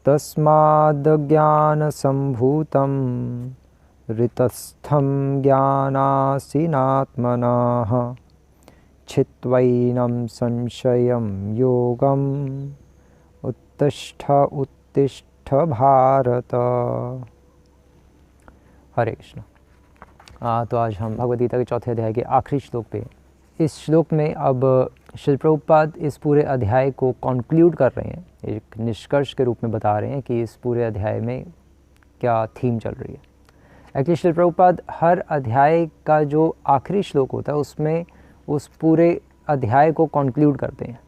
तस्माद्ज्ञानसम्भूतं ऋतस्थं ज्ञानासीनात्मनः छित्त्वैनं संशयं योगम् उत्तिष्ठ उत्तिष्ठ भारत। हरे कृष्ण। तो आज हम भगवद गीता के चौथे अध्याय के आखिरी श्लोक पे। इस श्लोक में अब श्रील प्रभुपाद इस पूरे अध्याय को कॉन्क्लूड कर रहे हैं, एक निष्कर्ष के रूप में बता रहे हैं कि इस पूरे अध्याय में क्या थीम चल रही है। एक्चुअली श्रील प्रभुपाद हर अध्याय का जो आखिरी श्लोक होता है उसमें उस पूरे अध्याय को कॉन्क्लूड करते हैं।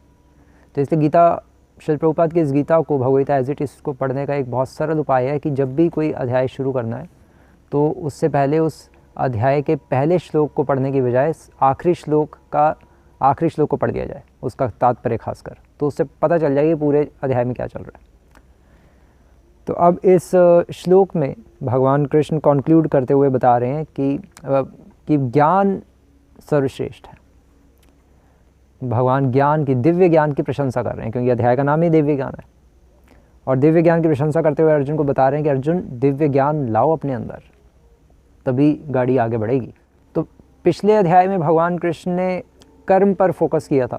तो इसलिए गीता, श्रील प्रभुपाद की इस गीता को, Bhagavad Gita as it is को पढ़ने का एक बहुत सरल उपाय है कि जब भी कोई अध्याय शुरू करना है तो उससे पहले उस अध्याय के पहले श्लोक को पढ़ने की बजाय आखिरी श्लोक को पढ़ लिया जाए, उसका तात्पर्य खासकर, तो उससे पता चल जाएगा पूरे अध्याय में क्या चल रहा है। तो अब इस श्लोक में भगवान कृष्ण कॉन्क्लूड करते हुए बता रहे हैं कि ज्ञान सर्वश्रेष्ठ है। भगवान ज्ञान की, दिव्य ज्ञान की प्रशंसा कर रहे हैं, क्योंकि अध्याय का नाम ही दिव्य ज्ञान है। और दिव्य ज्ञान की प्रशंसा करते हुए अर्जुन को बता रहे हैं कि अर्जुन, दिव्य ज्ञान लाओ अपने अंदर, तभी गाड़ी आगे बढ़ेगी। तो पिछले अध्याय में भगवान कृष्ण ने कर्म पर फोकस किया था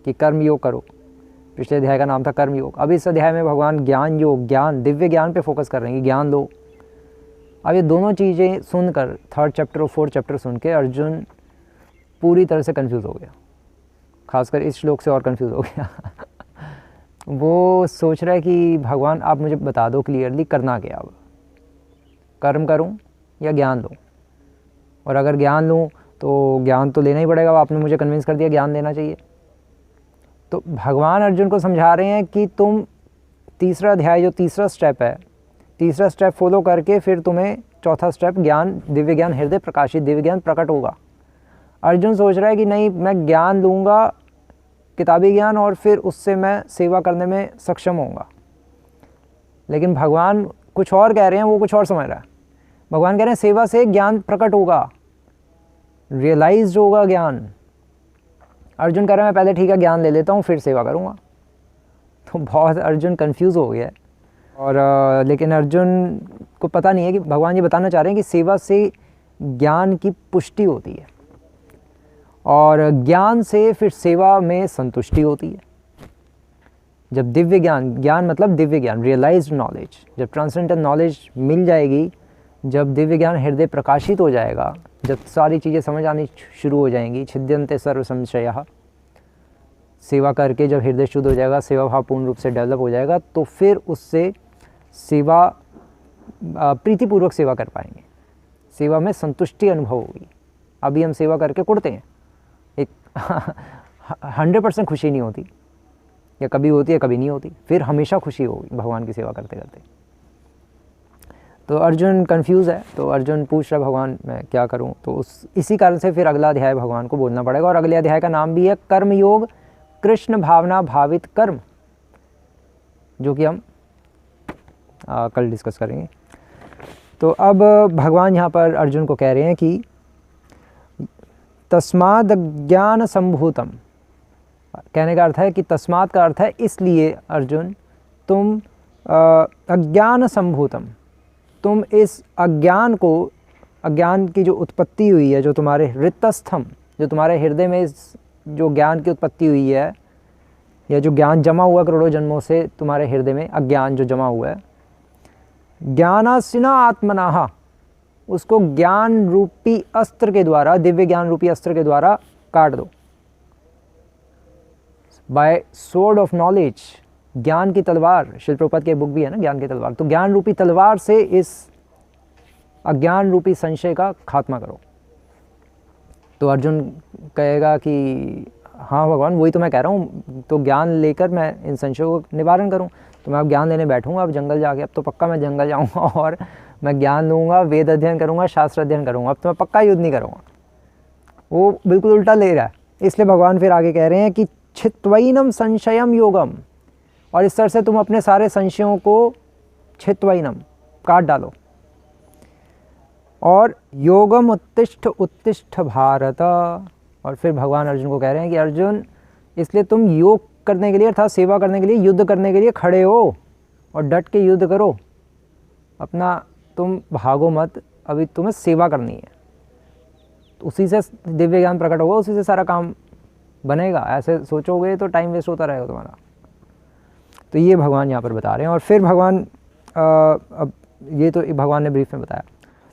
कि कर्म योग करो। पिछले अध्याय का नाम था कर्म योग। अब इस अध्याय में भगवान ज्ञान योग, ज्ञान, दिव्य ज्ञान पे फोकस कर रहे हैं कि ज्ञान लो। अब ये दोनों चीज़ें सुनकर, थर्ड चैप्टर और फोर्थ चैप्टर सुन के अर्जुन पूरी तरह से कन्फ्यूज़ हो गया। खासकर इस श्लोक से और कन्फ्यूज़ हो गया। वो सोच रहा है कि भगवान आप मुझे बता दो क्लियरली करना क्या, अब कर्म करूं या ज्ञान लूं। और अगर ज्ञान लूं तो ज्ञान तो लेना ही पड़ेगा, आपने मुझे कन्विंस कर दिया ज्ञान लेना चाहिए। तो भगवान अर्जुन को समझा रहे हैं कि तुम तीसरा अध्याय, जो तीसरा स्टेप है, तीसरा स्टेप फॉलो करके फिर तुम्हें चौथा स्टेप ज्ञान, दिव्य ज्ञान, हृदय प्रकाशित दिव्य ज्ञान प्रकट होगा। अर्जुन सोच रहा है कि नहीं, मैं ज्ञान लूँगा, किताबी ज्ञान, और फिर उससे मैं सेवा करने में सक्षम होऊंगा। लेकिन भगवान कुछ और कह रहे हैं, वो कुछ और समझ रहा है। भगवान कह रहे हैं सेवा से ज्ञान प्रकट होगा, रियलाइज होगा ज्ञान। अर्जुन कह रहा है मैं पहले ठीक है ज्ञान ले लेता हूँ फिर सेवा करूँगा। तो बहुत अर्जुन कंफ्यूज हो गया है। और लेकिन अर्जुन को पता नहीं है कि भगवान ये बताना चाह रहे हैं कि सेवा से ज्ञान की पुष्टि होती है और ज्ञान से फिर सेवा में संतुष्टि होती है। जब दिव्य ज्ञान, ज्ञान मतलब दिव्य ज्ञान, रियलाइज्ड नॉलेज, जब ट्रांसेंडेंटल नॉलेज मिल जाएगी, जब दिव्य ज्ञान हृदय प्रकाशित हो जाएगा, जब सारी चीज़ें समझ आनी शुरू हो जाएंगी, छिद्यन्ते सर्व संशयः, सेवा करके जब हृदय शुद्ध हो जाएगा, सेवा भाव पूर्ण रूप से डेवलप हो जाएगा, तो फिर उससे सेवा, प्रीतिपूर्वक सेवा कर पाएंगे, सेवा में संतुष्टि अनुभव होगी। अभी हम सेवा करके कुड़ते हैं, एक 100% खुशी नहीं होती, या कभी होती है कभी नहीं होती, फिर हमेशा खुशी होगी भगवान की सेवा करते करते। तो अर्जुन कंफ्यूज है। तो अर्जुन पूछ रहा भगवान मैं क्या करूं। तो इसी कारण से फिर अगला अध्याय भगवान को बोलना पड़ेगा। और अगले अध्याय का नाम भी है कर्म योग, कृष्ण भावना भावित कर्म, जो कि हम कल डिस्कस करेंगे। तो अब भगवान यहाँ पर अर्जुन को कह रहे हैं कि तस्माद ज्ञान संभूतम, कहने का अर्थ है कि तस्माद का अर्थ है इसलिए अर्जुन, तुम अज्ञान संभूतम, तुम इस अज्ञान को, अज्ञान की जो उत्पत्ति हुई है, जो तुम्हारे हृतस्थम, जो तुम्हारे हृदय में जो ज्ञान की उत्पत्ति हुई है, या जो ज्ञान जमा हुआ करोड़ों जन्मों से तुम्हारे हृदय में अज्ञान जो जमा हुआ है, ज्ञानासिना आत्मनाः, उसको ज्ञान रूपी अस्त्र के द्वारा, दिव्य ज्ञान रूपी अस्त्र के द्वारा काट दो। बाय स्वॉर्ड ऑफ नॉलेज, ज्ञान की तलवार, श्रील प्रभुपाद की बुक भी है ना ज्ञान की तलवार, तो ज्ञान रूपी तलवार से इस अज्ञान रूपी संशय का खात्मा करो। तो अर्जुन कहेगा कि हाँ भगवान, वही तो मैं कह रहा हूँ, तो ज्ञान लेकर मैं इन संशयों को निवारण करूँ। तो मैं अब ज्ञान लेने बैठूँगा, अब जंगल जाके, अब तो पक्का मैं जंगल जाऊँगा और मैं ज्ञान लूँगा, वेद अध्ययन करूँगा, शास्त्र अध्ययन करूँगा, अब तो मैं पक्का युद्ध नहीं करूँगा। वो बिल्कुल उल्टा ले रहा है। इसलिए भगवान फिर आगे कह रहे हैं कि छित्त्वैनम संशयम योगम, और इस तरह से तुम अपने सारे संशयों को छित्त्वैनम काट डालो। और योगम उत्तिष्ठ उत्तिष्ठ भारत, और फिर भगवान अर्जुन को कह रहे हैं कि अर्जुन, इसलिए तुम योग करने के लिए अर्थात सेवा करने के लिए, युद्ध करने के लिए खड़े हो, और डट के युद्ध करो अपना, तुम भागो मत, अभी तुम्हें सेवा करनी है। तो उसी से दिव्य ज्ञान प्रकट होगा, उसी से सारा काम बनेगा। ऐसे सोचोगे तो टाइम वेस्ट होता रहेगा तुम्हारा। तो ये भगवान यहाँ पर बता रहे हैं। और फिर भगवान अब ये तो भगवान ने ब्रीफ में बताया,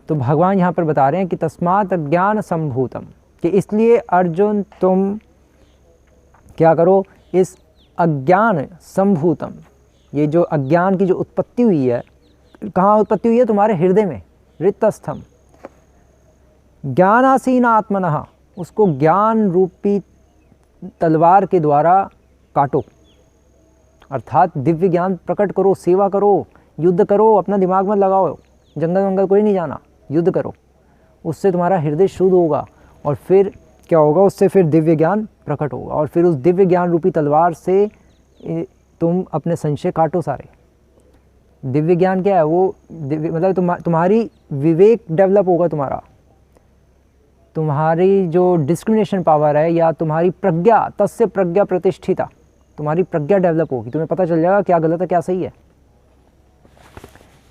तो भगवान यहाँ पर बता रहे हैं कि तस्मात् अज्ञान संभूतम, कि इसलिए अर्जुन तुम क्या करो, इस अज्ञान संभूतम, ये जो अज्ञान की जो उत्पत्ति हुई है, कहाँ उत्पत्ति हुई है, तुम्हारे हृदय में, रिक्तस्थम, ज्ञानासीन आत्मनः, उसको ज्ञान रूपी तलवार के द्वारा काटो, अर्थात दिव्य ज्ञान प्रकट करो, सेवा करो, युद्ध करो, अपना दिमाग मत लगाओ, जंगल वंगल कोई नहीं जाना, युद्ध करो, उससे तुम्हारा हृदय शुद्ध होगा। और फिर क्या होगा, उससे फिर दिव्य ज्ञान प्रकट होगा, और फिर उस दिव्य ज्ञान रूपी तलवार से तुम अपने संशय काटो सारे। दिव्य ज्ञान क्या है, वो दिव्य मतलब तुम्हारी विवेक डेवलप होगा, तुम्हारी जो डिस्क्रिमिनेशन पावर है, या तुम्हारी प्रज्ञा, तस्य प्रज्ञा प्रतिष्ठिता, तुम्हारी प्रज्ञा डेवलप होगी, तुम्हें पता चल जाएगा क्या गलत है क्या सही है।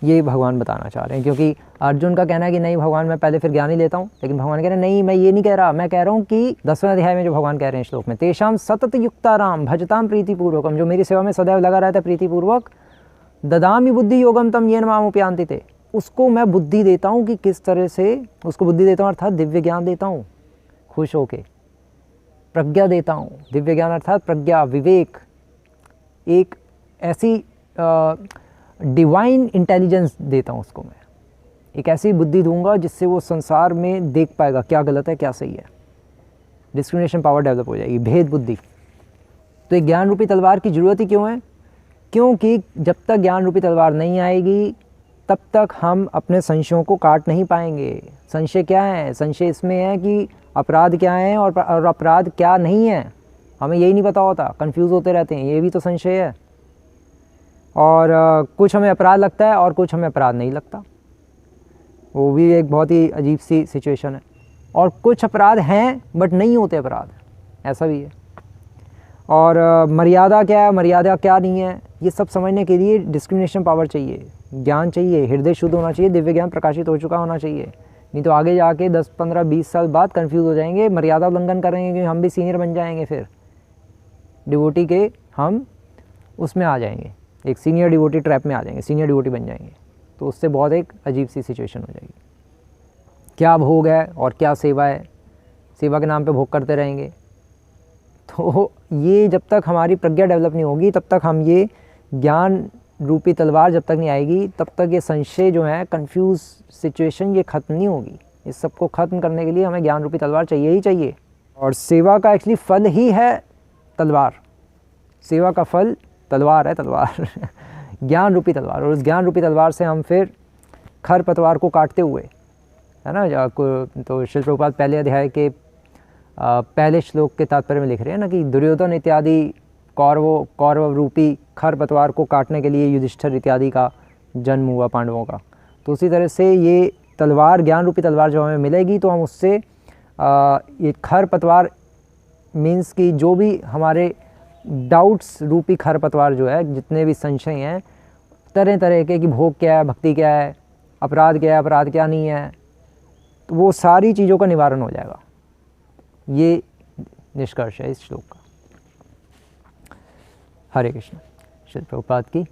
ये भगवान बताना चाह रहे हैं, क्योंकि अर्जुन का कहना है कि नहीं भगवान मैं पहले फिर ज्ञान ही लेता हूँ, लेकिन भगवान कह रहे हैं नहीं, मैं ये नहीं कह रहा, मैं कह रहा हूँ कि 10वें अध्याय में जो भगवान कह रहे हैं श्लोक में, तेषाम सतत युक्ताराम भजताम प्रीतिपूर्वकम, जो मेरी सेवा में सदैव लगा रहता है प्रीतिपूर्वक, ददामि बुद्धि योगम तम येन माम उपयान्ति ते, उसको मैं बुद्धि देता हूँ कि किस तरह से उसको बुद्धि देता हूँ, अर्थात दिव्य ज्ञान देता हूँ खुश होके, प्रज्ञा देता हूँ, दिव्य ज्ञान अर्थात प्रज्ञा, विवेक, एक ऐसी डिवाइन इंटेलिजेंस देता हूँ उसको मैं, एक ऐसी बुद्धि दूंगा जिससे वो संसार में देख पाएगा क्या गलत है क्या सही है, डिस्क्रिमिनेशन पावर डेवलप हो जाएगी, भेद बुद्धि। तो एक ज्ञान रूपी तलवार की ज़रूरत ही क्यों है, क्योंकि जब तक ज्ञान रूपी तलवार नहीं आएगी तब तक हम अपने संशयों को काट नहीं पाएंगे। संशय क्या है, संशय इसमें है कि अपराध क्या है और अपराध क्या नहीं है, हमें यही नहीं पता होता, कंफ्यूज होते रहते हैं, ये भी तो संशय है। और कुछ हमें अपराध लगता है और कुछ हमें अपराध नहीं लगता, वो भी एक बहुत ही अजीब सी सिचुएशन है। और कुछ अपराध हैं बट नहीं होते अपराध, ऐसा भी है। और मर्यादा क्या है, मर्यादा क्या नहीं है, ये सब समझने के लिए डिस्क्रिमिनेशन पावर चाहिए, ज्ञान चाहिए, हृदय शुद्ध होना चाहिए, दिव्य ज्ञान प्रकाशित हो चुका होना चाहिए, नहीं तो आगे जाके 10, 15, 20 साल बाद कंफ्यूज हो जाएंगे, मर्यादा उल्लंघन करेंगे, क्योंकि हम भी सीनियर बन जाएंगे, फिर डिवोटी के हम उसमें आ जाएंगे, एक सीनियर डिवोटी ट्रैप में आ जाएंगे, सीनियर डिवोटी बन जाएंगे, तो उससे बहुत एक अजीब सी सिचुएशन हो जाएगी। क्या भोग है और क्या सेवा है, सेवा के नाम पे भोग करते रहेंगे। तो ये जब तक हमारी प्रज्ञा डेवलप नहीं होगी तब तक हम ये ज्ञान रूपी तलवार जब तक नहीं आएगी तब तक ये संशय जो है, कंफ्यूज सिचुएशन, ये ख़त्म नहीं होगी। इस सबको ख़त्म करने के लिए हमें ज्ञान रूपी तलवार चाहिए ही चाहिए। और सेवा का एक्चुअली फल ही है तलवार, सेवा का फल तलवार है, तलवार ज्ञान रूपी तलवार। और उस ज्ञान रूपी तलवार से हम फिर खरपतवार को काटते हुए, है ना, तो श्रील प्रभुपाद पहले अध्याय के पहले श्लोक के तात्पर्य में लिख रहे हैं ना कि दुर्योधन इत्यादि कौरव रूपी खरपतवार को काटने के लिए युधिष्ठिर इत्यादि का जन्म हुआ पांडवों का। तो उसी तरह से ये तलवार, ज्ञान रूपी तलवार जो हमें मिलेगी तो हम उससे ये खरपतवार मीन्स कि जो भी हमारे डाउट्स रूपी खरपतवार जो है, जितने भी संशय हैं तरह तरह के, कि भोग क्या है, भक्ति क्या है, अपराध क्या है, अपराध क्या नहीं है, तो वो सारी चीज़ों का निवारण हो जाएगा। ये निष्कर्ष है इस श्लोक का। हरे कृष्ण। श्रील प्रभुपाद की